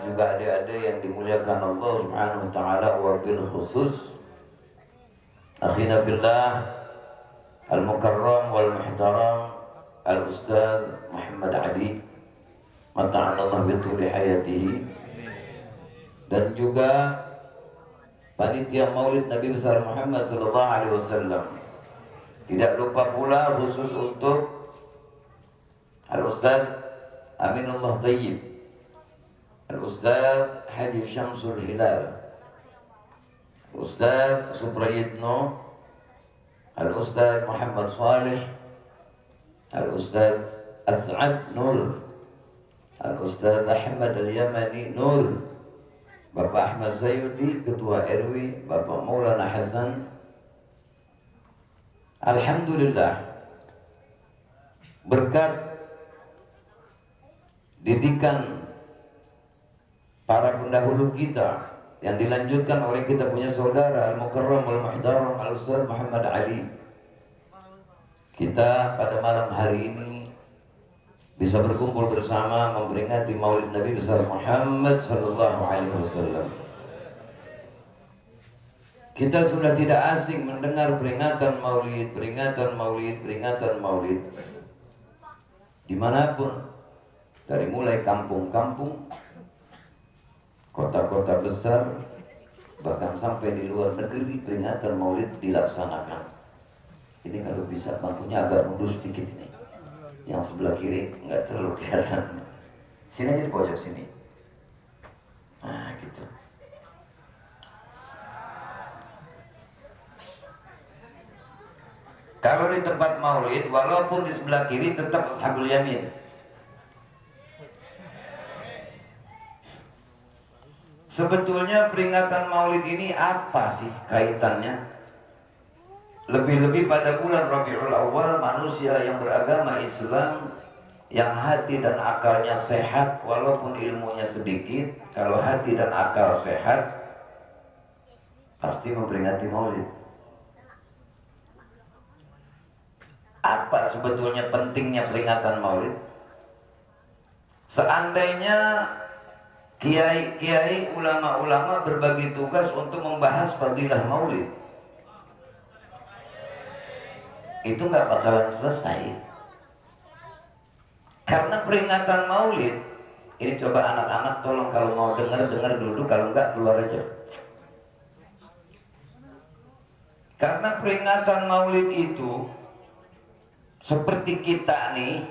juga adik-adik yang dimuliakan Allah Subhanahu wa taala, wabil khusus akhina fillah al-mukarram wal muhtaram al-ustaz Muhammad Ali mata'allah bituli hayatihi, dan juga panitia Maulid Nabi besar Muhammad sallallahu alaihi wasallam. Tidak lupa pula khusus untuk al-ustaz Aminullah Tayyib, al-ustaz Haji Syamsul Hilal, Ustaz Suprayitno, al-ustaz Muhammad Saleh, al-ustaz As'ad Nur, al-ustaz Ahmad Al-Yamani Nur, Bapak Ahmad Zayudi Ketua RW, Bapak Maulana Hasan. Alhamdulillah, berkat didikan para pendahulu kita yang dilanjutkan oleh kita punya saudara Al-Mukarram Al-Muhtaram Al-Ustaz Muhammad Ali, kita pada malam hari ini bisa berkumpul bersama memperingati Maulid Nabi besar Muhammad sallallahu alaihi wasallam. Kita sudah tidak asing mendengar peringatan Maulid, peringatan Maulid, peringatan Maulid dimanapun, dari mulai kampung-kampung, kota-kota besar, bahkan sampai di luar negeri peringatan Maulid dilaksanakan. Ini kalau bisa bangkunya agak mundur sedikit ini, yang sebelah kiri nggak terlalu kelihatan. Sini aja di pojok sini. Nah gitu. Kalau di tempat Maulid, walaupun di sebelah kiri tetap Ashabul Yamin. Sebetulnya peringatan Maulid ini apa sih kaitannya? Lebih-lebih pada bulan Rabiul Awal, manusia yang beragama Islam, yang hati dan akalnya sehat, walaupun ilmunya sedikit, kalau hati dan akal sehat, pasti memperingati Maulid. Apa sebetulnya pentingnya peringatan Maulid? Seandainya kiai-kiai, ulama-ulama berbagi tugas untuk membahas fadilah Maulid, itu nggak bakalan selesai. Karena peringatan Maulid ini, coba anak-anak tolong kalau mau dengar dulu, kalau nggak keluar aja. Karena peringatan Maulid itu seperti kita nih,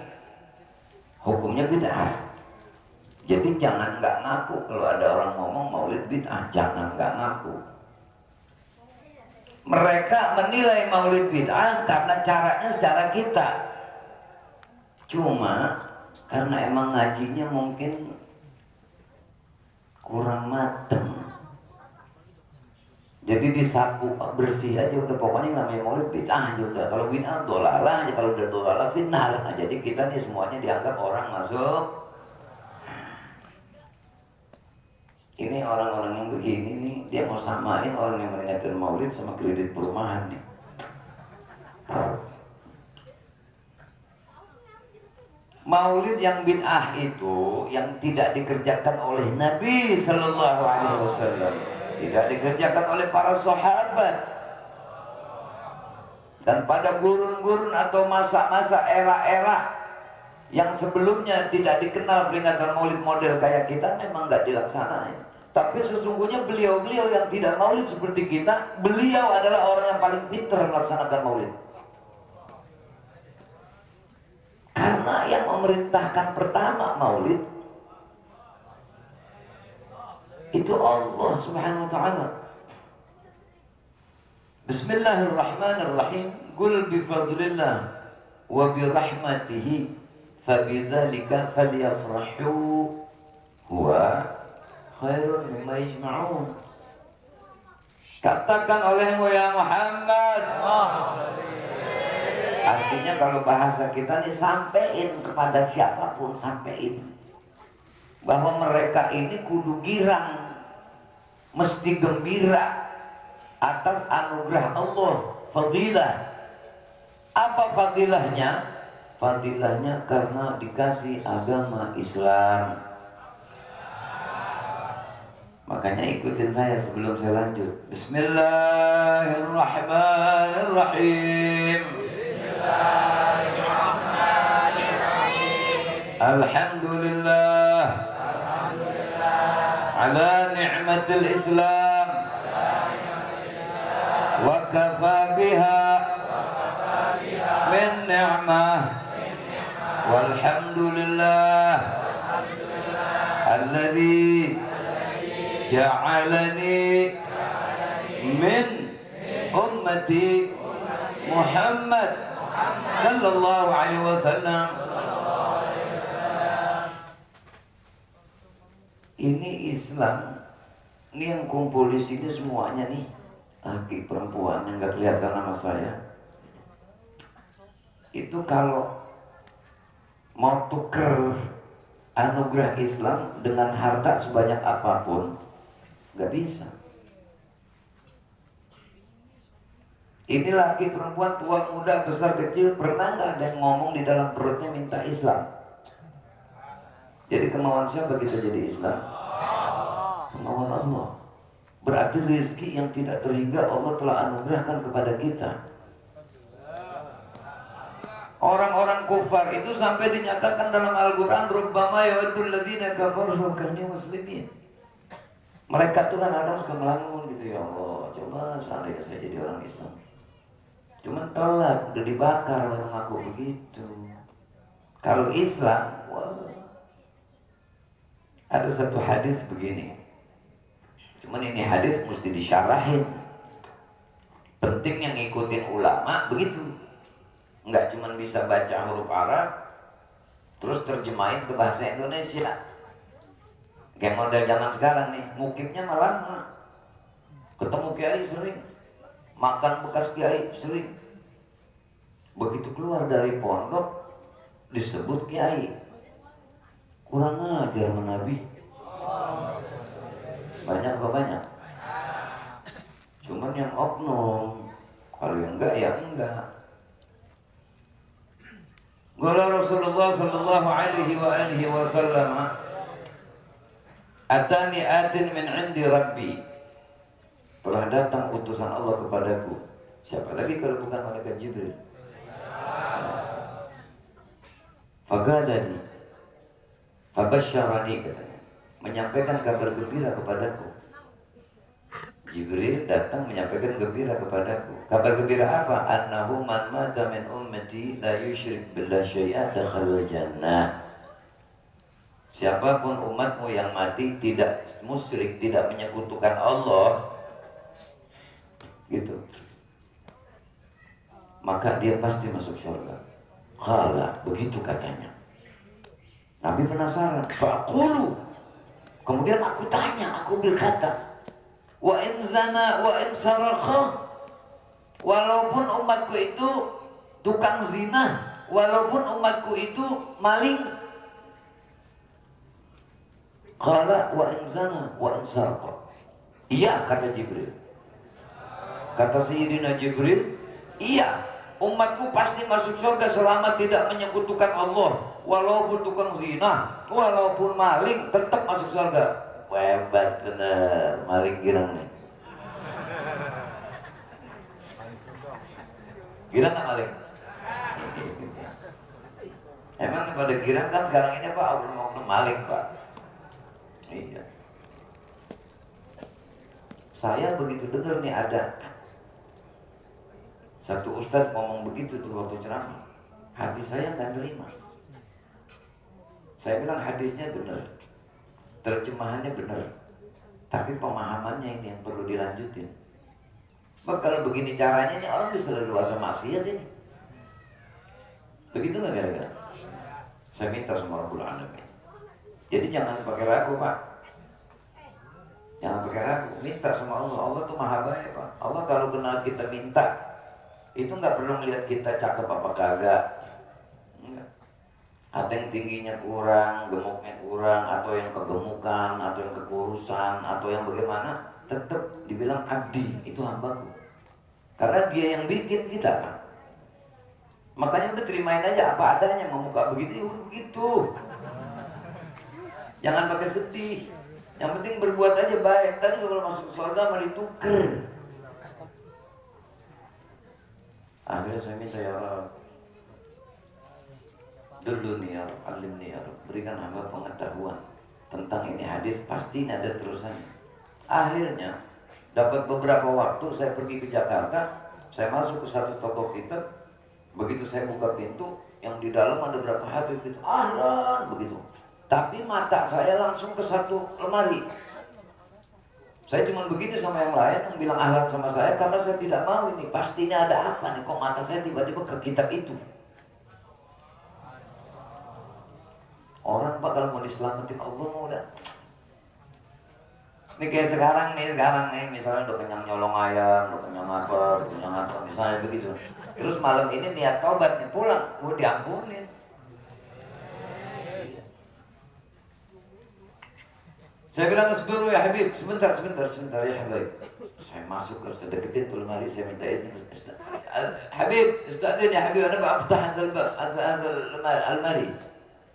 hukumnya bid'ah. Jadi jangan nggak ngaku kalau ada orang ngomong Maulid bid'ah, jangan nggak ngaku. Mereka menilai Maulid bid'ah karena caranya secara kita. Cuma karena emang ngajinya mungkin kurang mateng, jadi disapu bersih aja udah, pokoknya namanya Maulid bid'ah aja udah. Kalau bid'ah dolalah aja, kalau udah dolalah finnar. Nah, jadi kita nih semuanya dianggap orang masuk. Ini orang-orang yang begini nih, dia mau samain orang yang meringatkan Maulid sama kredit perumahan nih. Maulid yang bid'ah itu yang tidak dikerjakan oleh Nabi Sallallahu Alaihi Wasallam, tidak dikerjakan oleh para sahabat, dan pada gurun-gurun atau masa-masa era-era yang sebelumnya tidak dikenal peringatan Maulid model kayak kita, memang nggak dilaksanain. Tapi sesungguhnya beliau-beliau yang tidak Maulid seperti kita, beliau adalah orang yang paling pintar melaksanakan Maulid. Karena yang memerintahkan pertama Maulid itu Allah Subhanahu wa taala. Bismillahirrahmanirrahim. Qul bi fadlillah wa bi rahmatihi fabidzalika falyafrahu huwa khairun mimma yajma'un. Katakan olehmu ya Muhammad. Artinya kalau bahasa kita nih, sampein kepada siapapun, sampein bahwa mereka ini kudu girang, mesti gembira atas anugerah Allah, fadilah. Apa fadilahnya? Fadilahnya karena dikasih agama Islam. Makanya ikutin saya sebelum saya lanjut. Bismillahirrahmanirrahim. Alhamdulillah ala ni'matil Islam wa kafa biha min ni'mah walhamdulillah alladzi ja'alani min ummati Muhammad sallallahu alaihi wasallam. Ini Islam, ini yang kumpul di sini semuanya nih, laki perempuan yang nggak kelihatan nama saya. Itu kalau mau tuker anugerah Islam dengan harta sebanyak apapun, nggak bisa. Ini laki perempuan, tua muda, besar kecil, pernah nggak ada yang ngomong di dalam perutnya minta Islam? Jadi kemauan siapa kita jadi Islam? Kemauan Allah. Berarti rezeki yang tidak terhingga Allah telah anugerahkan kepada kita. Orang-orang kufar itu sampai dinyatakan dalam Al-Quran, Rubbama yawaddul ladzina kafaru law kanu muslimin. Mereka tuh kan ada suka melamun gitu, ya Allah, coba seandainya saya jadi orang Islam. Cuman telat, udah dibakar orang aku begitu. Kalau Islam, wah. Ada satu hadis begini. Cuman ini hadis mesti disyarahin. Pentingnya ngikutin ulama begitu. Enggak cuman bisa baca huruf Arab terus terjemahin ke bahasa Indonesia. Kayak model zaman sekarang nih, mukibnya malah ketemu kiai sering, makan bekas kiai sering. Begitu keluar dari pondok disebut kiai. Kurang ajar sama Nabi. Banyak apa banyak? Cuman yang oknum. Kalau yang enggak ya enggak. Qala Rasulullah sallallahu alaihi wa alihi wasallam, atani atin min indi rabbi. Telah datang utusan Allah kepadaku. Siapa lagi kalau bukan malaikat Jibril? Fagadani, fabasyarani, katanya, menyampaikan kabar gembira kepadaku. Jibril datang menyampaikan gembira kepadaku. Kabar gembira apa? Annahu man mata min ummati la yusyrik billah syai'a dakhala jannah. Siapapun umatmu yang mati tidak musyrik, tidak menyekutukan Allah, gitu, maka dia pasti masuk surga. Qala, begitu katanya. Nabi penasaran. Faqulu, kemudian aku tanya, aku berkata, wa in zana wa in sarqa, walaupun umatku itu tukang zina, walaupun umatku itu maling. Qala wa in zana wa in sarqa. Iya, kata Jibril. Kata Sayyidina Jibril, iya, umatku pasti masuk surga selama tidak menyekutukan Allah. Walaupun tukang zina, walaupun maling, tetap masuk surga. Hebat bener, maling girang nih. Girang nggak maling? Emang pada girang kan sekarang ini Pak, oknum maling Pak. Iya. Saya begitu dengar nih ada satu ustadz ngomong begitu tuh waktu ceramah, hati saya nggak terima. Saya bilang hadisnya benar, terjemahannya benar, tapi pemahamannya ini yang perlu dilanjutin. Sebab kalau begini caranya ini orang bisa leluasa maksiat ini. Begitu nggak kira-kira? Saya minta sama Rabbul Alamin. Jadi jangan pakai ragu Pak. Jangan pakai ragu, minta sama Allah. Allah tuh maha baik Pak. Allah kalau kenal kita minta, itu nggak perlu melihat kita cakep apa kagak. Enggak. Ada yang tingginya kurang, gemuknya kurang, atau yang kegemukan, atau yang kekurusan, atau yang bagaimana, tetap dibilang abdi, itu hambaku. Karena dia yang bikin kita. Makanya udah terimain aja apa adanya, mau muka begitu ya udah begitu. Jangan pakai sedih. Yang penting berbuat aja baik. Tadi kalau masuk surga mah dituker. Akhirnya saya minta, ya Allah, dulu nih ya Allah, alim nih ya Allah, berikan hamba pengetahuan tentang ini hadis, pasti ini ada terusannya. Akhirnya dapat beberapa waktu saya pergi ke Jakarta, saya masuk ke satu toko kitab. Begitu saya buka pintu, yang di dalam ada berapa habib gitu, ahlan begitu. Tapi mata saya langsung ke satu lemari. Saya cuma begitu sama yang lain, yang bilang ahlan sama saya, karena saya tidak mau ini, pasti ini ada apa nih, kok mata saya tiba-tiba ke kitab itu. Orang Pak kalau mau diselamatin Allah mau udah. Ini kayak sekarang nih, misalnya udah kenyang nyolong ayam, udah kenyang apa, misalnya begitu. Terus malam ini niat tobat nih, pulang, mau diampunin. Saya bilang ke Sebiru, ya Habib, sebentar ya Habib. Saya masuk ke sedeketin tuh lemari, saya minta izin. Habib, istadzin ya Habib, ana ba'aftah hadal almari.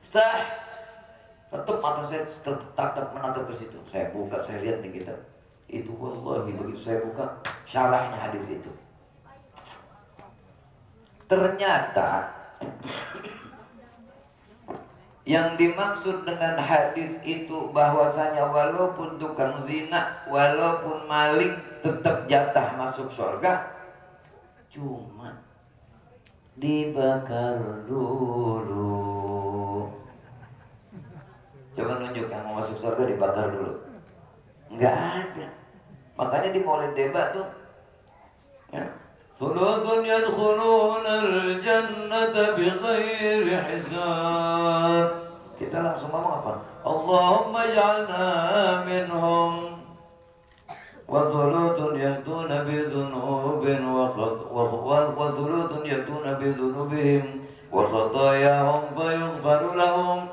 Iftah. Tetap mata saya tertatap menatap ke situ. Saya buka, saya lihat nih kitab. Itu wallahi begitu saya buka syarahnya hadis itu. Ternyata yang dimaksud dengan hadis itu bahwasanya walaupun tukang zina, walaupun maling, tetap jatah masuk surga. Cuma dibakar dulu. Coba nunjuk yang mau masuk surga dibakar dulu. Enggak ada. Makanya di Maulid Debat tuh, ya, Thuluthun yadkhuluna al-jannata bighairi hisab. Kita langsung ngomong apa? Allahumma ij'alna minhum. Wa thuluthun yatuna bi dhunubin wa thuluthun yatuna bi dhunubihim wa khatayahum fayughfaru lahum.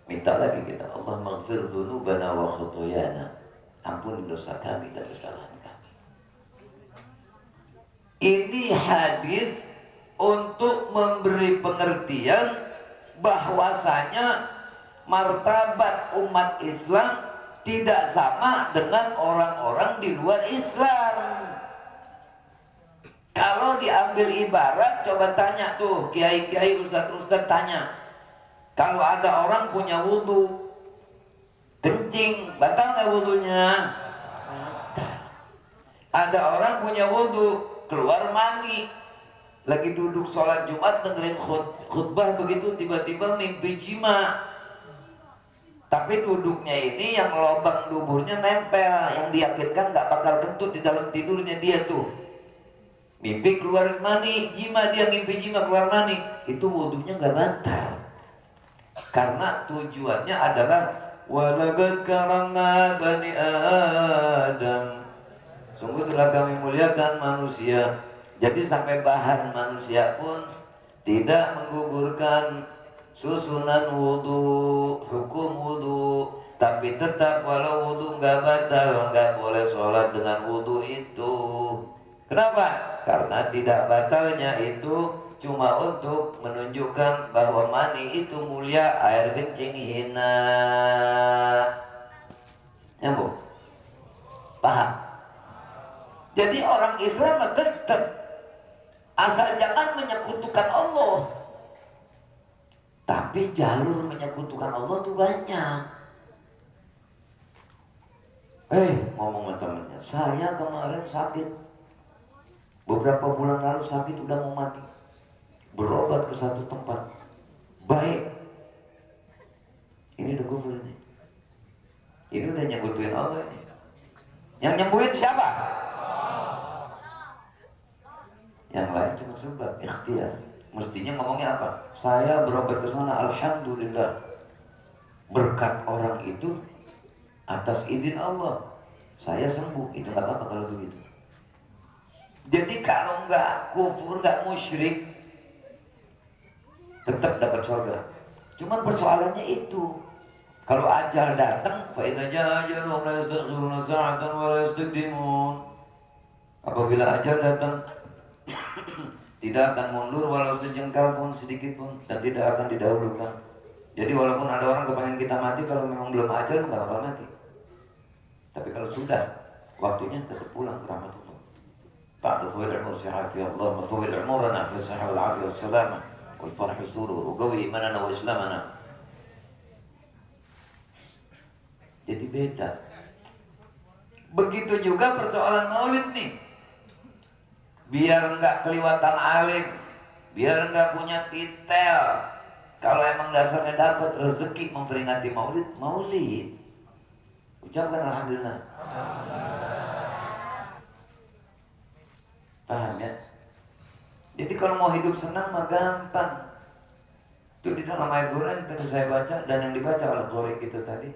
Minta lagi kita, Allahumma ighfir dhunubana wa khatayana. Ampuni dosa kami dan kesalahan. Ini hadis untuk memberi pengertian bahwasanya martabat umat Islam tidak sama dengan orang-orang di luar Islam. Kalau diambil ibarat, coba tanya tuh kiai-kiai, ustadz-ustadz tanya. Kalau ada orang punya wudhu, kencing, batal nggak wudhunya? Batal. Ada orang punya wudhu, keluar mani, lagi duduk sholat Jumat dengerin khutbah begitu tiba-tiba mimpi jima. Tapi duduknya ini yang lubang duburnya nempel, yang diyakinkan nggak bakal kentut di dalam tidurnya dia tuh. Mimpi keluar mani, jima, dia mimpi jima keluar mani, itu wudhunya nggak batal. Karena tujuannya adalah walaqad karamna bani Adam. Sungguh telah kami muliakan manusia. Jadi sampai bahan manusia pun tidak menggugurkan susunan wudhu, hukum wudhu. Tapi tetap walau wudhu nggak batal, nggak boleh sholat dengan wudhu itu. Kenapa? Karena tidak batalnya itu cuma untuk menunjukkan bahwa mani itu mulia, air kencing hina. Nyambung? Paham? Jadi orang Islam tetap asal jangan menyekutukan Allah. Tapi jalur menyekutukan Allah itu banyak. Ngomong sama temennya, saya kemarin sakit, beberapa bulan lalu sakit, udah mau mati. Berobat ke satu tempat, baik. Ini udah kufur nih. Ini udah nyekutuin Allah ini. Yang nyembuhin siapa? Yang lain cuma sebab, ikhtiar. Mestinya ngomongnya apa? Saya berobat ke sana, alhamdulillah. Berkat orang itu, atas izin Allah, saya sembuh. Itu nggak apa-apa kalau begitu. Jadi kalau nggak kufur, nggak musyrik, tetap dapat surga. Cuman persoalannya itu, kalau ajal datang, fa idza jaa ajaluhum la yastakhiruna sa'atan wa la yastaqdimun. Apabila ajal datang, tidak akan mundur walau sejengkal pun, sedikit pun, dan tidak akan didahulukan. Jadi walaupun ada orang kepengen kita mati, kalau memang belum ajal nggak bakal mati. Tapi kalau sudah waktunya tetap pulang ke rahmat Allah. Ba'da thawil umur si'afi Allah, wa thawil umurana fi sihah wal afiyah wal salamah wal farah wal surur wa qawi imanana wa islamana. Jadi beda. Begitu juga persoalan maulid nih. Biar enggak keliwatan alim, biar enggak punya titel. Kalau emang dasarnya dapat rezeki memperingati maulid, maulid. Ucapkan alhamdulillah. Paham ya? Jadi kalau mau hidup senang mah gampang. Itu di dalam ayat Quran tadi saya baca dan yang dibaca oleh Qori itu tadi.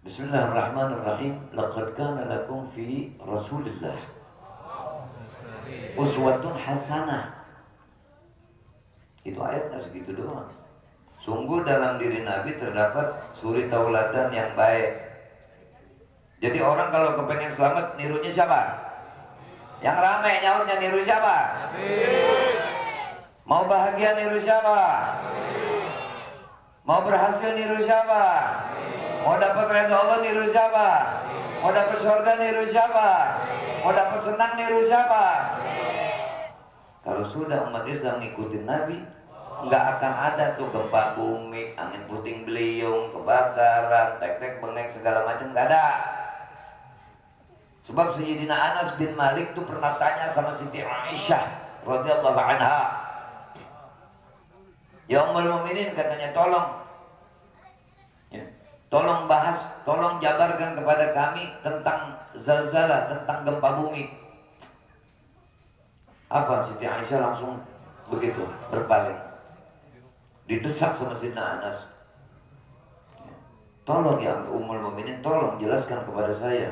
Bismillahirrahmanirrahim. Laqad kana lakum fi Rasulillah uswatun hasanah. Itu ayat nggak segitu doang. Sungguh dalam diri Nabi terdapat suri tauladan yang baik. Jadi orang kalau kepengen selamat nirunya siapa? Yang ramai nyautnya niru siapa? Mau bahagia niru siapa? Mau berhasil niru siapa? Mau dapat ridha Allah niru siapa? Mau dapat surga niru siapa? Mau dapat senang niru siapa? Kalau sudah umat Islam ngikutin Nabi, nggak akan ada tuh gempa bumi, angin puting beliung, kebakaran, tek-tek bengek segala macam, nggak ada. Sebab Sayyidina Anas bin Malik tuh pernah tanya sama Siti Aisyah radhiyallahu anha. Ya Ummul Mukminin, katanya, tolong bahas, tolong jabarkan kepada kami tentang zalzalah, tentang gempa bumi. Apa? Siti Aisyah langsung begitu berpaling, didesak sama Sayyidina Anas. Tolong ya Ummul Mukminin, tolong jelaskan kepada saya.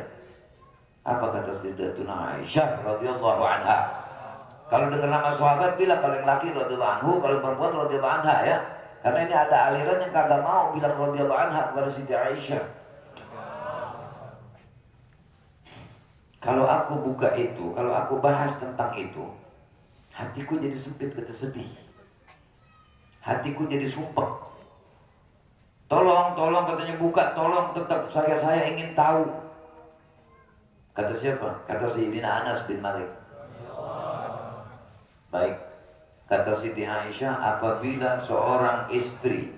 Apa kata Sayyidatuna Aisyah radhiyallahu anha? Kalau dengar nama sahabat bilang kalau yang laki radhiyallahu anhu, kalau perempuan radhiyallahu anha ya. Karena ini ada aliran yang kagak mau bilang radhiyallahu anha kepada Siti Aisyah. Kalau aku buka itu, kalau aku bahas tentang itu, hatiku jadi sempit, kata sedih. Hatiku jadi sumpek. Tolong katanya buka, tolong tetap saya ingin tahu. Kata siapa? Kata Sayyidina Anas bin Malik. Baik. Kata Siti Aisyah, apabila seorang istri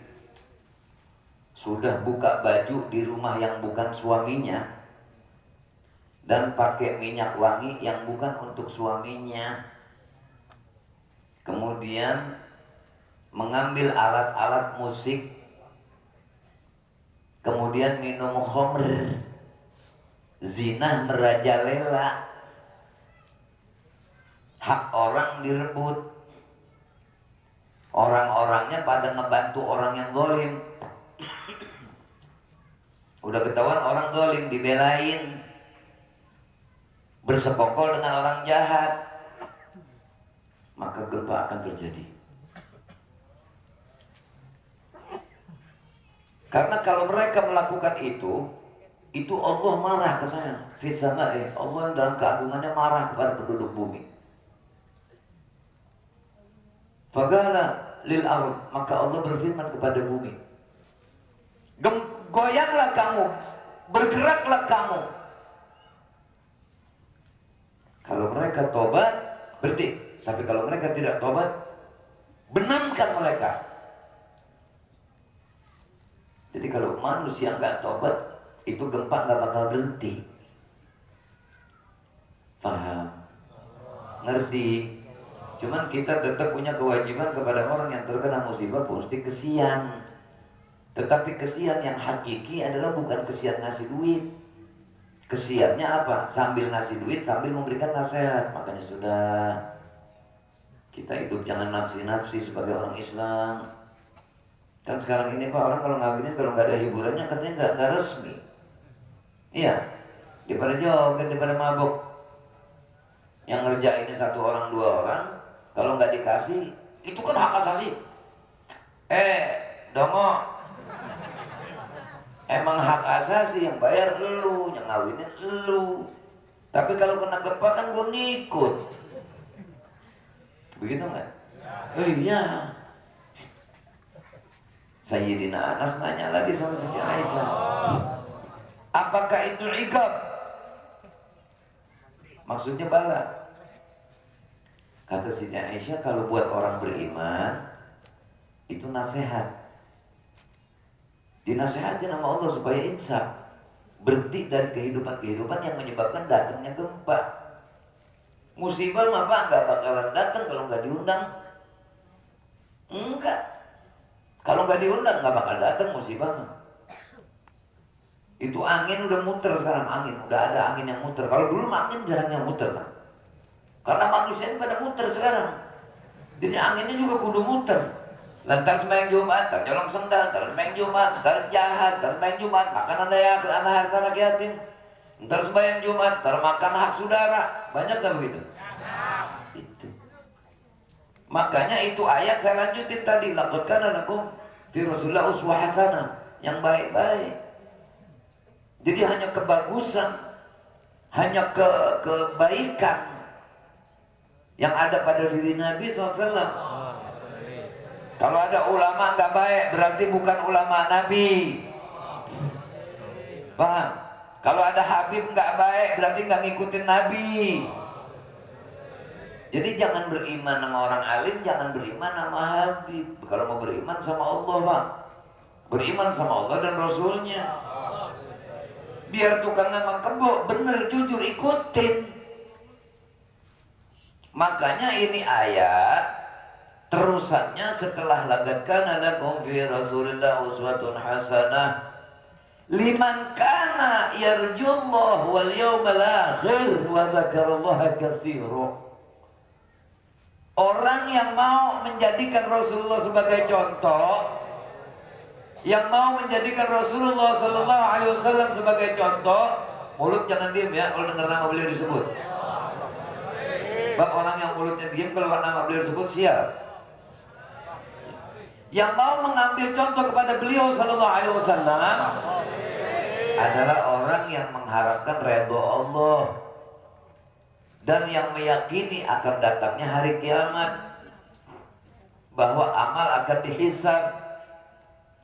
sudah buka baju di rumah yang bukan suaminya dan pakai minyak wangi yang bukan untuk suaminya, kemudian mengambil alat-alat musik, kemudian minum khamr, zina merajalela, hak orang direbut, orang-orangnya pada ngebantu orang yang zalim. Udah ketahuan orang zalim dibelain, bersekongkol dengan orang jahat, maka gempa akan terjadi. Karena kalau mereka melakukan itu Allah marah, katanya. Fisama'i, Allah yang dalam keagungannya marah kepada penduduk bumi. Fagala lil ardh, maka Allah berfirman kepada bumi, goyanglah kamu, bergeraklah kamu. Kalau mereka tobat, berarti. Tapi kalau mereka tidak tobat, benamkan mereka. Jadi kalau manusia nggak tobat, itu gempa nggak bakal berhenti. Paham? Ngerti? Cuman kita tetap punya kewajiban kepada orang yang terkena musibah, mesti kesian. Tetapi kesian yang hakiki adalah bukan kesian ngasih duit. Kesiannya apa? Sambil ngasih duit, sambil memberikan nasihat. Makanya sudah, kita hidup jangan nafsi-nafsi sebagai orang Islam. Kan sekarang ini Pak, orang kalau ngawinin, kalau nggak ada hiburannya katanya nggak resmi. Iya, daripada joget, daripada mabuk. Yang ngerjainnya satu orang, dua orang, kalau nggak dikasih, itu kan hak asasi. Dongo, emang hak asasi yang bayar elu, yang ngawinin elu. Tapi kalau kena gempa kan gue ngikut. Begitu nggak? Iya. Sayyidina Anas nanya lagi sama Siti Aisyah, Apakah itu iqab? Maksudnya bala. Kata Siti Aisyah, kalau buat orang beriman itu nasihat. Dinasihatin sama Allah supaya insaf, berhenti dari kehidupan-kehidupan yang menyebabkan datangnya gempa. Musibah mah Pak nggak bakalan datang kalau nggak diundang. Enggak. Kalau nggak diundang nggak bakal datang musibah mah. Itu angin udah muter sekarang, angin udah ada angin yang muter. Kalau dulu angin jarang yang muter Pak. Karena manusia ini pada muter sekarang. Jadi anginnya juga kudu muter. Lantar sembahyang Jumat, ntar nyolong sendal, ntar sembahyang Jumat, ntar jahat, ntar sembahyang Jumat, makan anak harta anak yatim. Ntar sembahyang Jumat, ntar makan hak saudara. Banyak gak begitu? Itu. Makanya itu ayat saya lanjutin tadi. Laqad kana lakum fi Rasulillah uswah hasanah, yang baik-baik. Jadi hanya kebagusan, hanya kebaikan yang ada pada diri Nabi SAW. Kalau ada ulama nggak baik, berarti bukan ulama Nabi. Paham? Kalau ada Habib nggak baik, berarti nggak ngikutin Nabi. Jadi jangan beriman sama orang alim, jangan beriman sama Habib. Kalau mau beriman sama Allah, Pak, beriman sama Allah dan Rasulnya. Biar tukang ngamang kebo, bener jujur ikutin. Makanya ini ayat terusannya setelah laqad kana lakum fi Rasulillah uswatun hasanah liman kana yarjullah wal yawmal akhir wa dzakarallaha katsira. Orang yang mau menjadikan Rasulullah sebagai contoh, yang mau menjadikan Rasulullah sallallahu alaihi wasallam sebagai contoh, mulut jangan diam ya kalau dengar nama beliau disebut. Bab orang yang mulutnya diam kalau nama beliau disebut sial. Yang mau mengambil contoh kepada beliau sallallahu alaihi wasallam adalah orang yang mengharapkan redha Allah dan yang meyakini akan datangnya hari kiamat, bahwa amal akan dihisab.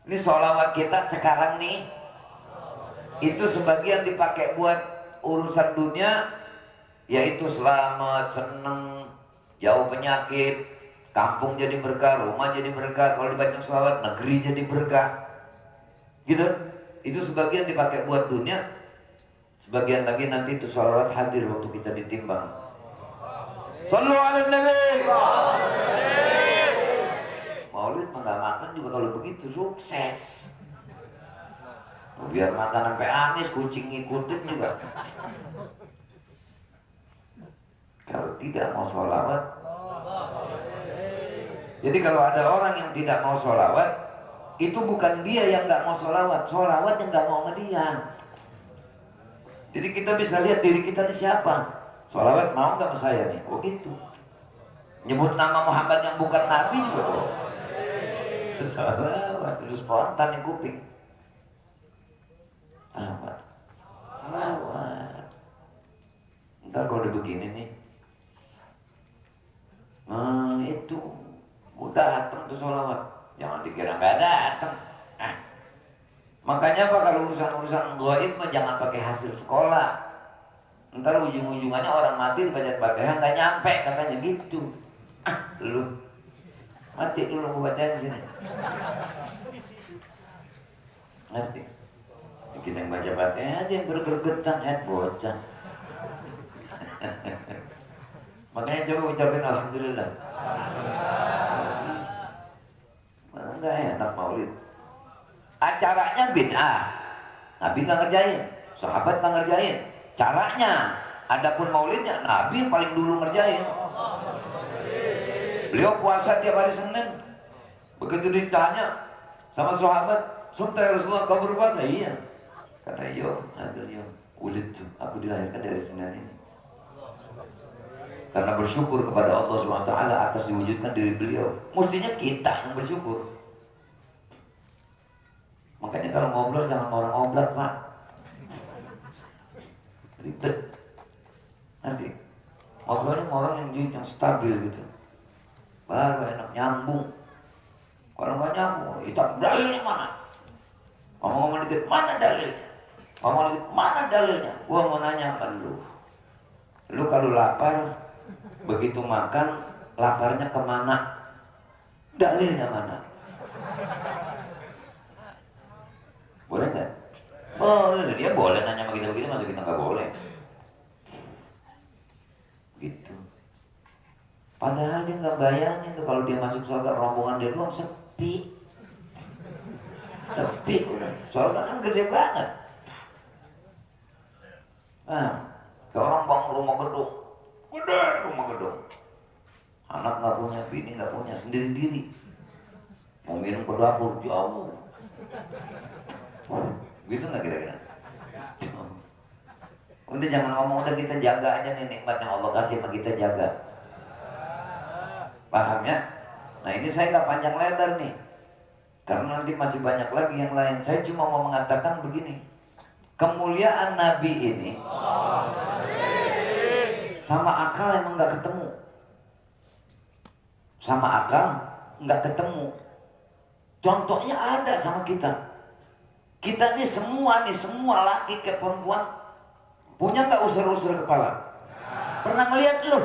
Ini sholawat kita sekarang nih, itu sebagian dipakai buat urusan dunia, yaitu selamat, seneng, jauh penyakit, kampung jadi berkah, rumah jadi berkah. Kalau dibaca sholawat, negeri jadi berkah. Gitu. Itu sebagian dipakai buat dunia. Sebagian lagi nanti itu sholawat hadir waktu kita ditimbang. Sallu ala Nabi. Maulid nggak makan juga kalau begitu sukses. Biar makan sampai amis, kucing ngikutin juga. Kalau tidak mau sholawat, jadi kalau ada orang yang tidak mau sholawat, itu bukan dia yang nggak mau sholawat, sholawat yang nggak mau sama dia. Jadi kita bisa lihat diri kita ini siapa. Sholawat mau nggak sama saya nih? Oh gitu. Nyebut nama Muhammad yang bukan Nabi juga kok. Sholawat terus spontan di kuping. Apa? Sholawat. Ntar kalau udah begini nih, itu udah datang tuh sholawat, jangan dikira nggak datang. Makanya apa, kalau urusan-urusan gaib jangan pakai hasil sekolah. Ntar ujung-ujungannya orang mati dibaca Fatihah nggak nyampe katanya gitu. Lu mati dulu mau bacain sini. Ngerti? Kita yang baca Fatihah aja yang gergetan bocah. Makanya coba ucapin alhamdulillah. Mana enggak enak maulid. Acaranya bid'ah, Nabi nggak ngerjain, sahabat nggak ngerjain. Caranya, adapun maulidnya Nabi yang paling dulu ngerjain. Beliau puasa tiap hari Senin. Begitu ditanya sama sahabat, "Sunta ya Rasulullah, kau berpuasa?" Iya. Kata yo, hadir yo, ulid tuh, aku dilahirkan dari Senin ini. Karena bersyukur kepada Allah SWT atas diwujudkan diri beliau. Mestinya kita yang bersyukur. Makanya kalau ngobrol jangan orang ngobrol, Pak. Ribet. Nanti ngobrolnya sama orang yang stabil gitu. Baru enak nyambung. Kalau nggak nyambung, itu dalilnya mana? Ngomong-ngomong dikit, mana dalilnya? ngomong lagi, mana dalilnya? Gua mau nanya sama lu kalau lapar begitu makan laparnya kemana? Dalilnya mana? Boleh nggak? Boleh, dia boleh nanya sama kita begitu, masa kita nggak boleh? Gitu. Padahal dia nggak bayangin tuh kalau dia masuk surga rombongan dia doang sepi. Sepi udah. Surga kan gede banget. Nah, ke orang bangun rumah gedung, gede rumah gedung. Anak nggak punya, bini nggak punya, sendiri-diri. Mau minum ke dapur jauh. Gitu nggak kira-kira? Udah jangan ngomong, udah kita jaga aja nih nikmat yang Allah kasih sama kita jaga. Paham ya? Nah ini saya nggak panjang lebar nih, karena nanti masih banyak lagi yang lain. Saya cuma mau mengatakan begini, kemuliaan Nabi ini sama akal emang nggak ketemu. Sama akal nggak ketemu. Contohnya ada sama kita. Kita nih semua laki ke perempuan punya nggak usir-usir kepala? Pernah ngeliat lu?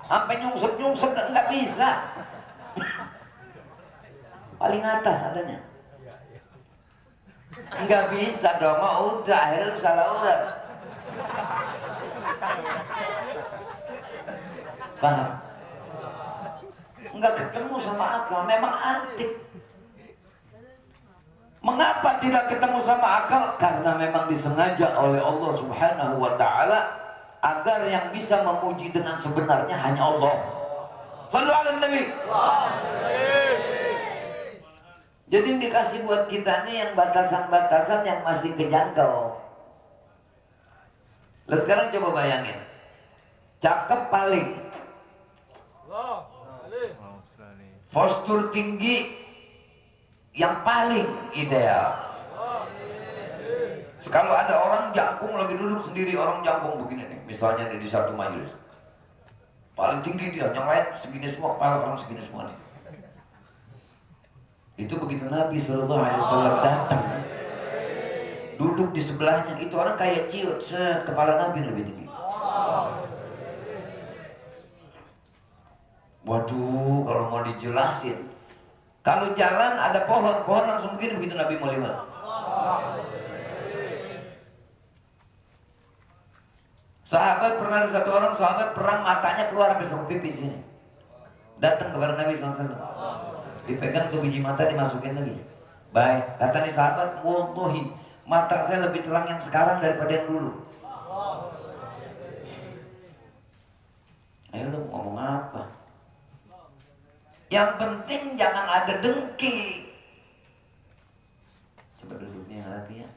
Sampai nyungsep nggak bisa. Paling atas adanya. Nggak bisa dong, udah akhirnya lu salah urat. Paham? Nggak ketemu sama akal, memang antik. Mengapa tidak ketemu sama akal? Karena memang disengaja oleh Allah Subhanahu wa Ta'ala agar yang bisa memuji dengan sebenarnya hanya Allah. Shallu ala Nabi. Jadi yang dikasih buat kita nih yang batasan-batasan yang masih kejangkau. Lalu sekarang coba bayangin, cakep paling, postur tinggi yang paling ideal. Kalau ada orang jangkung lagi duduk sendiri, orang jangkung begini nih, misalnya di satu majelis, paling tinggi dia, yang lain segini semua, kepala orang segini semua nih. Itu begitu Nabi Shallallahu Alaihi Wasallam datang, duduk di sebelahnya, itu orang kayak ciut, kepala Nabi lebih tinggi. Waduh, kalau mau dijelasin, kalau jalan ada pohon langsung begini begitu Nabi mau lewat. Sahabat pernah ada satu orang sahabat perang, matanya keluar besok pipi sini. Datang kepada Nabi SAW, dipegang tuh biji mata, dimasukin lagi. Baik, kata nih sahabat, wallahi mata saya lebih terang yang sekarang daripada yang dulu. Ayo lu ngomong apa? Yang penting jangan ada dengki. Coba duduknya lagi ya.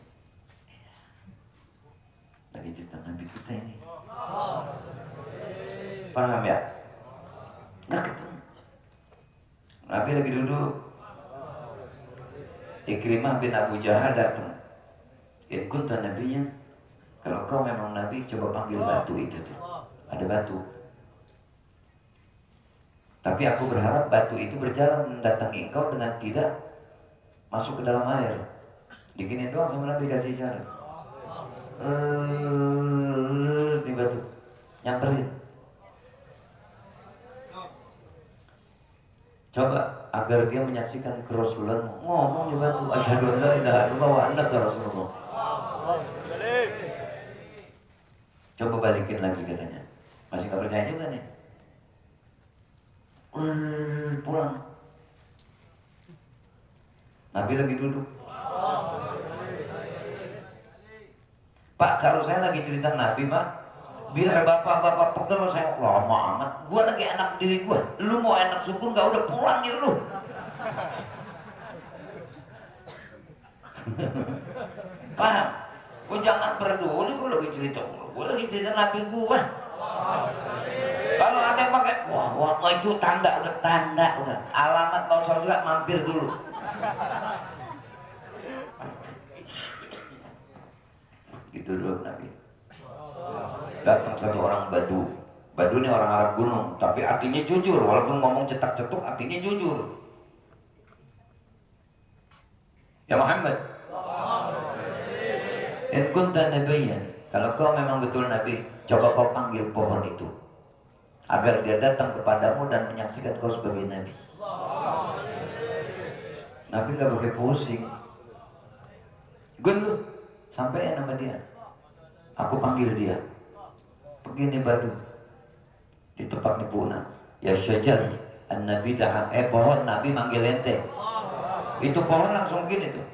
Lagi cerita Nabi kita ini. Paham ya? Nggak ketemu. Nabi lagi duduk. Ikrimah bin Abu Jahal datang. In kunta nabiyyan, kalau kau memang Nabi, coba panggil batu itu tuh. Ada batu. Tapi aku berharap batu itu berjalan mendatangi engkau dengan tidak masuk ke dalam air. Digini doang sama Nabi kasih isyarat. Ini batu nyamperin. Coba agar dia menyaksikan kerasulan, ngomong di batu, asyhadu an la ilaha illallah wa annaka rasulullah. Coba balikin lagi katanya. Masih nggak percaya juga nih. Pulang. Nabi lagi duduk. Pak, kalau saya lagi cerita Nabi, Pak, biar bapak-bapak pegel, saya lama amat. Gua lagi enak diri gua. Lu mau enak syukur nggak, udah pulangin lu. Paham? Gua jangan peduli, gua lagi cerita. Gua lagi cerita Nabi gua. Kalau ada yang pakai, wah itu tanda, udah alamat mau sholat mampir dulu. Gitu dulu Nabi. Datang satu orang Badu. Badu ini orang Arab gunung, tapi artinya jujur, walaupun ngomong cetak-cetuk artinya jujur. Ya Muhammad, in kunta nabiyyan, kalau kau memang betul nabi, coba kau panggil pohon itu agar dia datang kepadamu dan menyaksikan kau sebagai nabi. Nabi nggak pakai pusing. Gundu, sampai nama dia. Aku panggil dia. Begini badu di tempat nipuna. Ya syajar, an-nabi dah pohon nabi manggil ente. Itu pohon langsung gini tuh,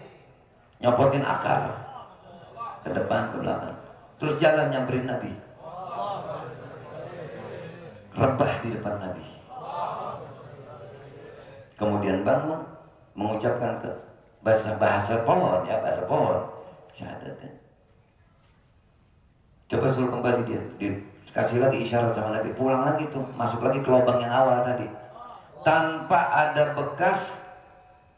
nyopotin akar ke depan ke belakang, terus jalan nyamperin Nabi, rebah di depan Nabi, kemudian bangun mengucapkan ke bahasa pohon, ya bahasa pohon syahadatnya. Coba suruh kembali dia, dikasih lagi isyarat sama Nabi, pulang lagi tuh, masuk lagi ke lubang yang awal tadi, tanpa ada bekas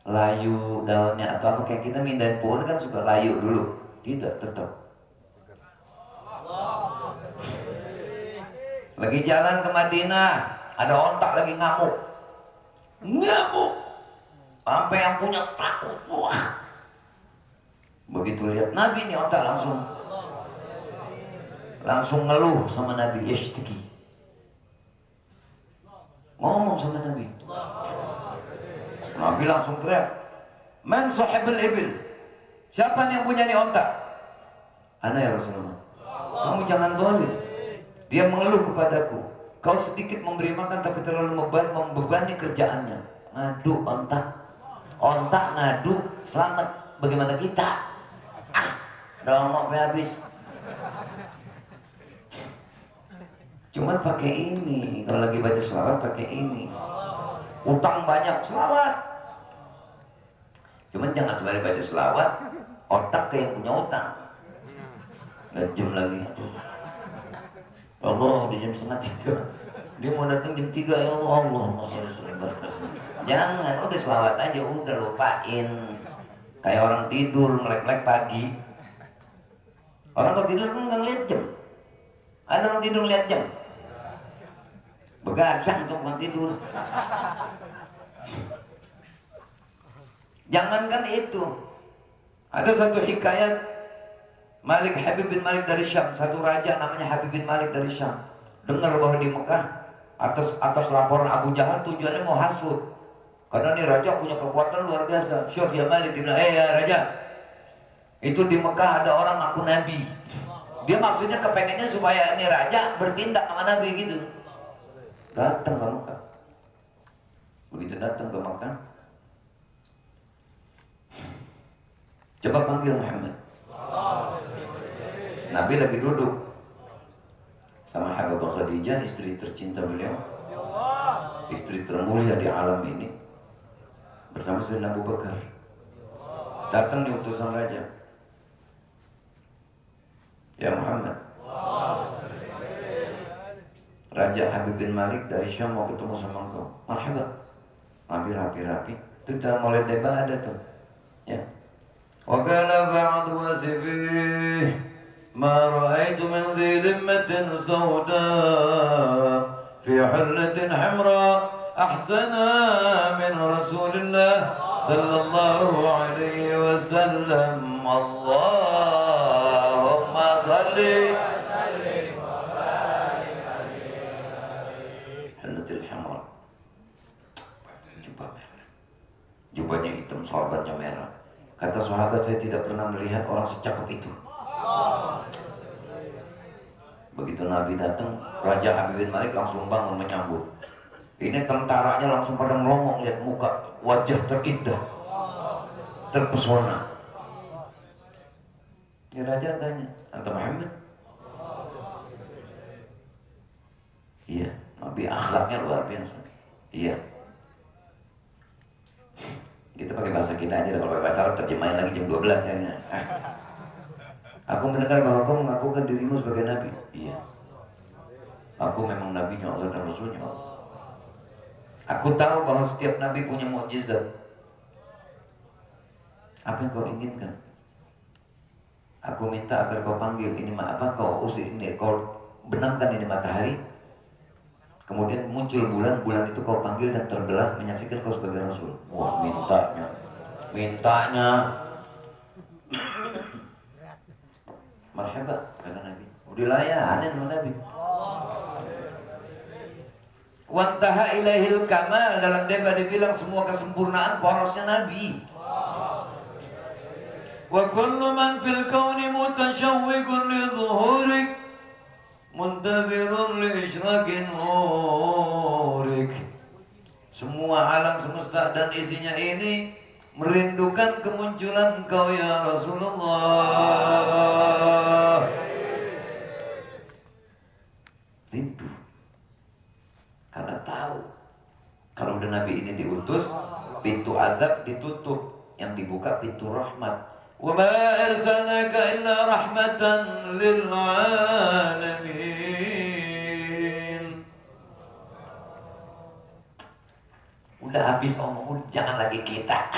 layu daunnya atau apa. Kayak kita mindahin pohon kan suka layu dulu, tidak, tetap. Lagi jalan ke Madinah, ada ontak lagi ngamuk, sampai yang punya takut. Wah, begitu lihat Nabi nih ontak langsung ngeluh sama Nabi, yashtiki, ngomong sama Nabi. Nabi langsung teriak, man sahibul ibil, siapa yang punya nih ontak? Ana ya Rasulullah. Kamu jangan zalim. Dia mengeluh kepadaku, kau sedikit memberi makan tapi terlalu membebani kerjaannya. Ngadu ontak ngadu, selamat. Bagaimana kita? Udah mau habis. Cuman pakai ini, kalau lagi baca selawat pakai ini. Utang banyak, selawat. Cuman jangan sembari baca selawat, otak kayak yang punya utang. Jam lagi. Allah, di jam 2:30. Dia mau datang jam 3, ya Allah. Jangan, udah selawat aja, udah lupain. Kayak orang tidur, melek-melek pagi. Orang kalau tidur kan nggak ngeliat jam. Ada orang tidur lihat jam. Begadang tuh bukan tidur. Jangankan itu, ada satu hikayat Malik Habib bin Malik dari Syam, satu raja namanya Habib bin Malik dari Syam, dengar bahwa di Mekah atas laporan Abu Jahal tujuannya mau hasut, karena nih raja punya kekuatan luar biasa. Syuf ya Malik, dia bilang, ya raja, itu di Mekah ada orang ngaku nabi. Dia maksudnya kepengennya supaya ini raja bertindak sama nabi gitu. Datang ke Mekah. Begitu datang ke Mekah, coba panggil Muhammad. Nabi lagi duduk sama Habibah Khadijah, istri tercinta beliau, istri termulia di alam ini, bersama Sayyidina Abu Bakar. Datang di utusan raja. Ya Muhammad, Raja Habib bin Malik dari Syam mau ketemu sama engkau. Marhaba. Nabi rapi-rapi. Itu dalam mulai debat ada tuh. Ya. Wa kana ba'd wasifih ma ra'aitu min dhi limmatin sawda fi hullatin hamra ahsana min Rasulillah sallallahu alaihi wasallam. Allahumma salli jubahnya hitam, sorbannya merah. Kata sahabat, saya tidak pernah melihat orang secakap itu. Begitu Nabi datang, Raja Habib bin Malik langsung bangun menyambut. Ini tentaranya langsung pada melongok lihat muka, wajah terindah, terpesona. Ya Raja tanya, Anta Muhammad? Iya, Nabi akhlaknya luar biasa. Iya. Kita pakai bahasa kita aja, kalau pakai bahasa Arab terjemahin lagi jam 12 ya. Aku mendengar bahwa kau mengakukan dirimu sebagai nabi. Iya. Aku memang nabinya Allah dan Rasulnya Allah. Aku tahu bahwa setiap nabi punya mukjizat. Apa yang kau inginkan? Aku minta agar kau panggil ini kau usir ini, kau benamkan ini matahari. Kemudian muncul bulan itu kau panggil dan terbelah menyaksikan kau sebagai Rasul. Wah, mintanya Marhaba, kata Nabi. Dilayanin sama Nabi. Wantaha ilaihil kamal, dalam debat dibilang semua kesempurnaan porosnya Nabi. Wa kullu man fil kauni mutashawwiqun li zuhurik muntadhirun li ishraqin nurik. Semua alam semesta dan isinya ini merindukan kemunculan Engkau ya Rasulullah. Rindu. Karena tahu kalau udah Nabi ini diutus, pintu azab ditutup, yang dibuka pintu rahmat. Wa ma arsalnaka illa rahmatan lil alamin. Udah habis omong, jangan lagi kita.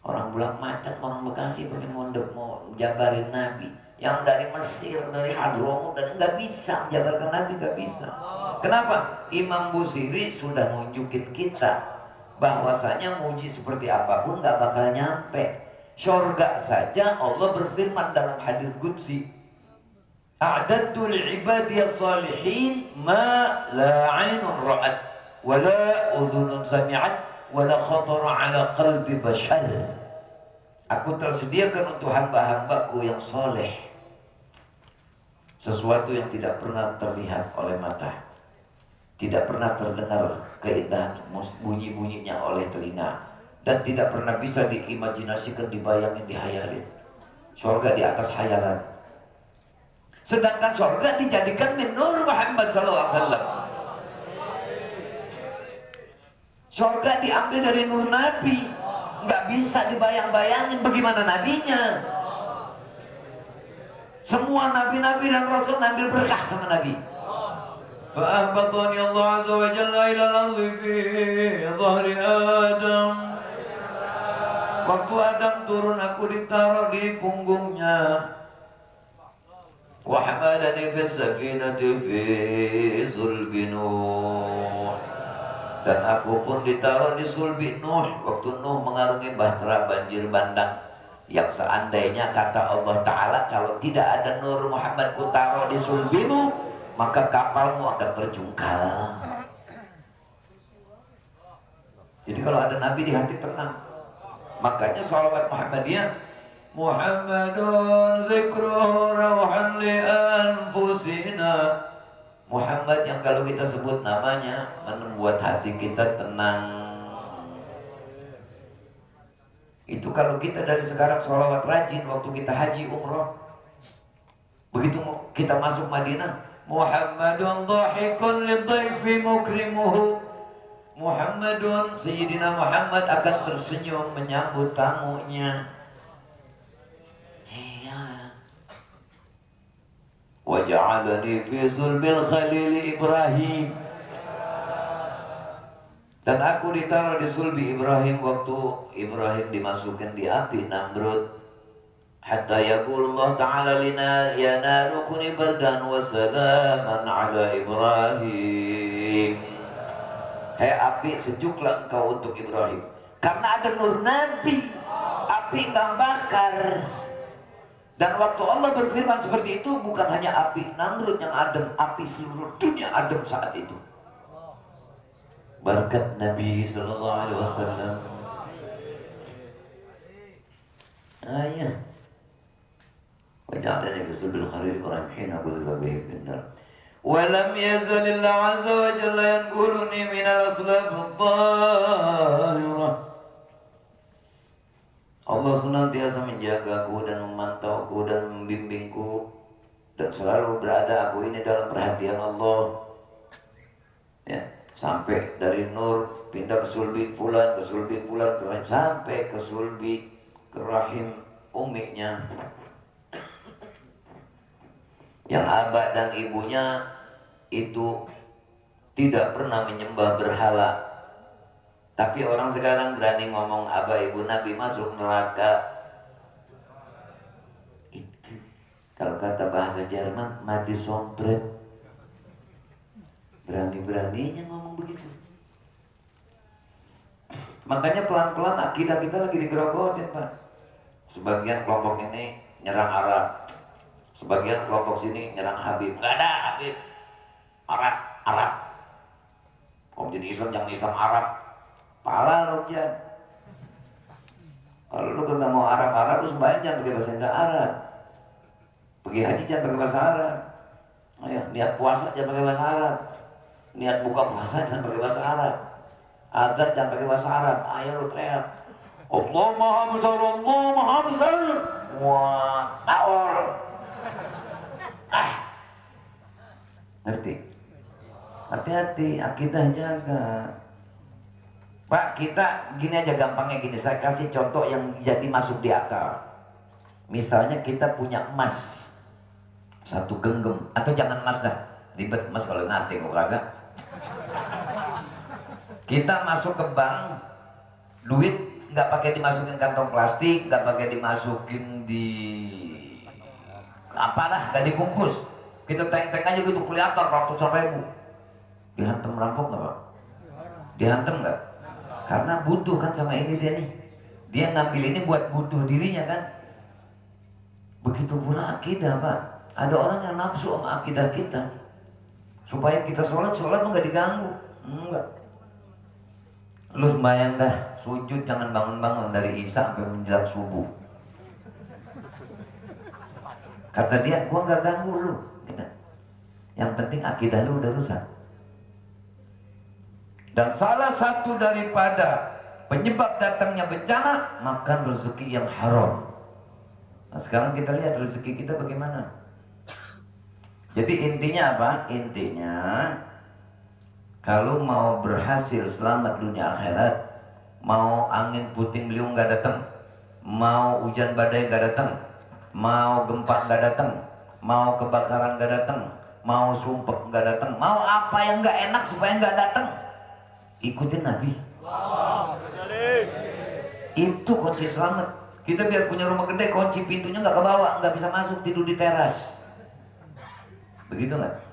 Orang Bulak Macet, orang Bekasi pengen mondok mau jabarin Nabi. Yang dari Mesir, dari Hadramut, dan nggak bisa jabarkan Nabi, nggak bisa. Kenapa? Imam Busiri sudah nunjukin kita bahwasanya muji seperti apapun nggak bakal nyampe. Syurga saja Allah berfirman dalam hadis qudsi, a'dadtu li'ibadiyas salihin ma la 'ainun ra'at wa la udhunun sami'at wa la khatara 'ala qalbi bashar. Aku tersediakan untuk hamba-hambaku yang soleh sesuatu yang tidak pernah terlihat oleh mata, tidak pernah terdengar keindahan bunyi-bunyinya oleh telinga, dan tidak pernah bisa diimajinasikan, dibayangin, dihayalin. Surga di atas hayalan. Sedangkan surga dijadikan min nur Muhammad SAW. Surga diambil dari nur Nabi. Nggak bisa dibayang-bayangin bagaimana nabinya. Semua nabi-nabi dan rasul ambil berkah sama Nabi. Fa'ahbatani Allah Azza wa Jalla ila al-ardi fi dhahri Adam. Waktu Adam turun aku ditaruh di punggungnya. Wa hamalani fi safinati fi sulbi Nuh. Dan aku pun ditaruh di sulbi Nuh waktu Nuh mengarungi bahtera banjir bandang. Yang seandainya kata Allah Ta'ala, kalau tidak ada nur Muhammad ku taruh di sulbimu, maka kapalmu akan terjungkal. Jadi kalau ada Nabi di hati tenang. Makanya sholawat Muhammadiyah, Muhammadun zikruhu rawhan li anfusina. Muhammad yang kalau kita sebut namanya membuat hati kita tenang. Itu kalau kita dari sekarang sholawat rajin waktu kita haji umroh. Begitu kita masuk Madinah, Muhammadun dhahikun lidhaifi mukrimuhu. Muhammadun, Sayyidina Muhammad akan tersenyum menyambut tamunya. Iya. Wa ja'alani fi zulbil khalil Ibrahim. Dan aku ditaruh di sulbi Ibrahim waktu Ibrahim dimasukkan di api Namrud. Hatta yaqulullah ta'ala lina ya naru kuni bardan wa salaman ala Ibrahim. Hei api, sejuklah engkau untuk Ibrahim. Karena ada nur Nabi, api nggak bakar. Dan waktu Allah berfirman seperti itu, bukan hanya api Namrud yang adem, api seluruh dunia adem saat itu. Berkat Nabi sallallahu alaihi wasallam. Ayah. Waja'alani fi sulbil khalil Ibrahim hina qudhifa bihi fin nar. Wa lam yazal Allah azza wa jalla yanquluni min al-aslab ad-dhahirah. Allah senantiasa menjagaku dan memantauku dan membimbingku, dan selalu berada aku ini dalam perhatian Allah. Ya. Sampai dari nur pindah ke sulbi fulan, ke rahim, sampai ke sulbi ke rahim umiknya. Yang abah dan ibunya itu tidak pernah menyembah berhala. Tapi orang sekarang berani ngomong abah ibu Nabi masuk neraka. Itu kalau kata bahasa Jerman mati sompret. Berani-beraninya ngomong begitu. Makanya pelan-pelan akidah kita lagi digerogotin, Pak. Sebagian kelompok ini nyerang Arab, Sebagian kelompok sini nyerang Habib, nggak ada Habib, Arab, Arab. Kalau jadi Islam jangan Islam Arab, pala Rokjan. Kalau lu kata mau Arab terus sembahyang jangan pakai bahasa Arab, pergi haji jangan pakai bahasa Arab, ayo, niat puasa jangan pakai bahasa Arab, niat buka puasa jangan pakai bahasa Arab, azan jangan pakai bahasa Arab, ayo lu teriak Allah Maha Besar, Allah Maha Besar. Wah, taur. Ngerti? Hati-hati, akidah jaga. Pak, kita gini aja gampangnya gini, saya kasih contoh yang jadi masuk di akal. Misalnya kita punya emas 1 genggam, atau jangan emas dah, ribet emas kalau ngerti kok kagak. Kita masuk ke bank, duit nggak pakai dimasukin kantong plastik, nggak pakai dimasukin di apalah, nggak dibungkus. Kita teng-teng aja gitu kelihatan ratusan ribu. Dihantam rampok nggak Pak? Dihantam nggak? Karena butuh kan sama ini dia nih. Dia ngambil ini buat butuh dirinya kan. Begitu pula akidah Pak. Ada orang yang nafsu sama akidah kita. Supaya kita sholat tuh nggak diganggu. Enggak. Lu sembahyang dah, sujud jangan bangun-bangun dari Isya sampai menjelang subuh. Kata dia, gua nggak ganggu lu. Yang penting akidah lu udah rusak. Dan salah satu daripada penyebab datangnya bencana, makan rezeki yang haram. Nah sekarang kita lihat rezeki kita bagaimana. Jadi intinya apa? Intinya kalau mau berhasil selamat dunia akhirat, mau angin puting beliung nggak datang, mau hujan badai nggak datang, mau gempa nggak datang, mau kebakaran nggak datang, mau sumpah nggak datang, mau apa yang nggak enak supaya nggak datang, ikutin Nabi. Itu kunci selamat. Kita biar punya rumah gede, kunci pintunya nggak kebawa, nggak bisa masuk, tidur di teras. Begitu nggak?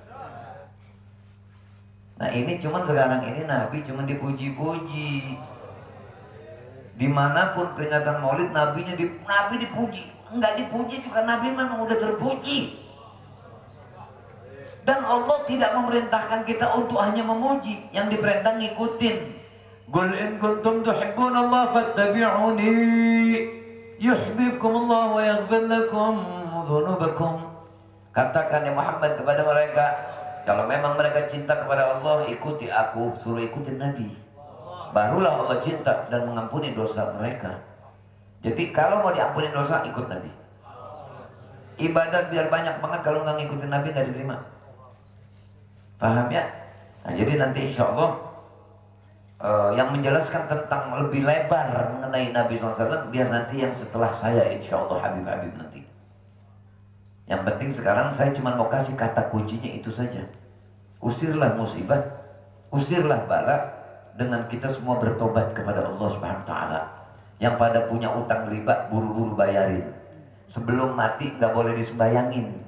Nah ini cuman sekarang ini Nabi cuman dipuji-puji. Dimanapun peringatan Maulid Nabi dipuji, nggak dipuji juga Nabi memang udah terpuji. Dan Allah tidak memerintahkan kita untuk hanya memuji, yang diperintah ngikutin. Qul in kuntum tuhibbunallaha fattabi'uni yuhibbukumullah wa yaghfir lakum dzunubakum. Katakan ya Muhammad kepada mereka, kalau memang mereka cinta kepada Allah, ikuti aku, suruh ikutin Nabi. Barulah Allah cinta dan mengampuni dosa mereka. Jadi kalau mau diampuni dosa, ikut Nabi. Ibadat biar banyak banget, kalau nggak ngikutin Nabi nggak diterima. Paham ya? Nah, jadi nanti insya Allah yang menjelaskan tentang lebih lebar mengenai Nabi SAW, biar nanti yang setelah saya insya Allah Habib-Habib nanti. Yang penting sekarang saya cuma mau kasih kata kuncinya itu saja. Usirlah musibah, usirlah bala dengan kita semua bertobat kepada Allah Subhanahu wa taala. Yang pada punya utang riba buru-buru bayarin. Sebelum mati nggak boleh disembayangin.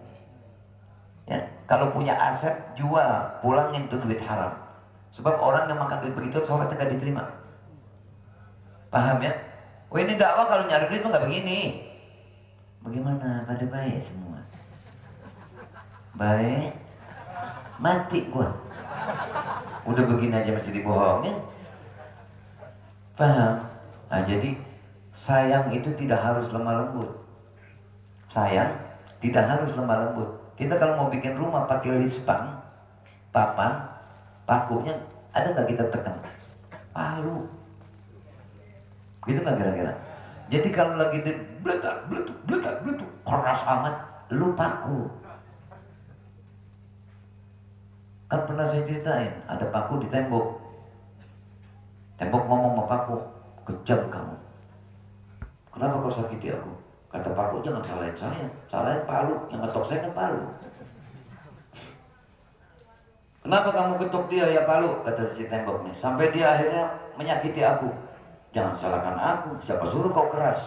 Ya, kalau punya aset jual, pulangin tuh duit haram. Sebab orang yang makan duit begitu sholatnya nggak diterima. Paham ya? Oh ini dakwah kalau nyari duit tuh nggak begini. Bagaimana? Pada baik semua. Baik, mati gua. Udah begini aja masih dibohongin. Paham? Nah jadi sayang itu tidak harus lemah lembut. Sayang tidak harus lemah lembut. Kita kalau mau bikin rumah pakai lispang, papan, pakunya ada nggak kita tekan? Palu. Gitu nggak kira-kira? Jadi kalau lagi di bletak, keras amat, lu paku. Kan pernah saya ceritain, ada paku di tembok. Tembok ngomong sama paku, kejam kamu. Kenapa kau sakiti aku? Kata paku, jangan salahin saya, salahin palu, yang ngetok saya kan palu. Kenapa kamu ketuk dia ya palu? Kata si temboknya, sampai dia akhirnya menyakiti aku. Jangan salahkan aku, siapa suruh kau keras?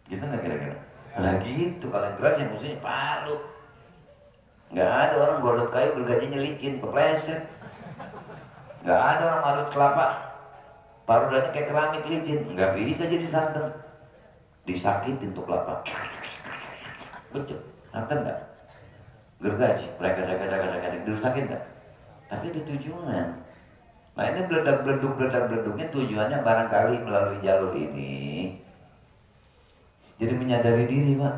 Gitu nggak kira-kira? Lagi itu kalau yang keras yang musuhnya palu. Nggak ada orang godot kayu gergajinya licin, kepleset. Nggak ada orang marut kelapa, parudannya kayak keramik licin. Nggak bisa jadi santan. Disakitin tuh kelapa. Betul. Nonton nggak? Gergaji, mereka sakit nggak? Tapi ada tujuan. Nah ini beleduk-beleduknya tujuannya barangkali melalui jalur ini. Jadi menyadari diri, Pak.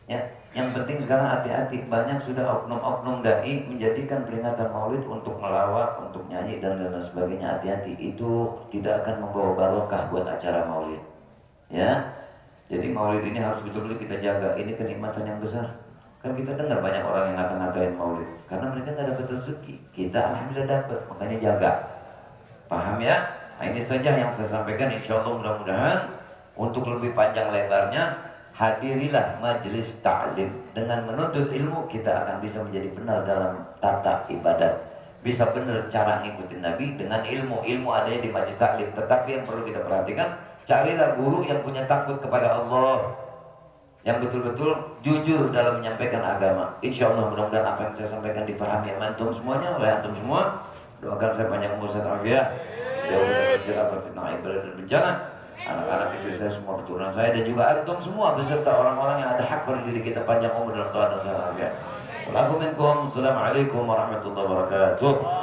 Ya, yang penting sekarang hati-hati. Banyak sudah oknum-oknum dai menjadikan peringatan Maulid untuk melawak, untuk nyanyi dan lain sebagainya. Hati-hati, itu tidak akan membawa barokah buat acara Maulid. Ya, jadi Maulid ini harus betul-betul kita jaga. Ini kenikmatan yang besar. Kan kita dengar banyak orang yang ngata-ngatain Maulid karena mereka nggak dapat rezeki. Kita alhamdulillah dapat, makanya jaga. Paham ya? Nah, ini saja yang saya sampaikan. Insya Allah mudah-mudahan untuk lebih panjang lebarnya, hadirilah majelis ta'lim. Dengan menuntut ilmu kita akan bisa menjadi benar dalam tata ibadat. Bisa benar cara ngikutin Nabi dengan ilmu. Ilmu adanya di majelis ta'lim. Tetapi yang perlu kita perhatikan, carilah guru yang punya takut kepada Allah, yang betul-betul jujur dalam menyampaikan agama. Insya Allah mudah-mudahan apa yang saya sampaikan dipahami antum semuanya, oleh antum semua. Doakan saya banyak umur sehat afiat, jauh dari segala fitnah ibadah dan bencana. Anak-anak istri saya semua, keturunan saya, dan juga antum semua beserta orang-orang yang ada hak pada diri kita panjang umur dalam Tuhan dan sehat afiat. Assalamualaikum warahmatullahi wabarakatuh.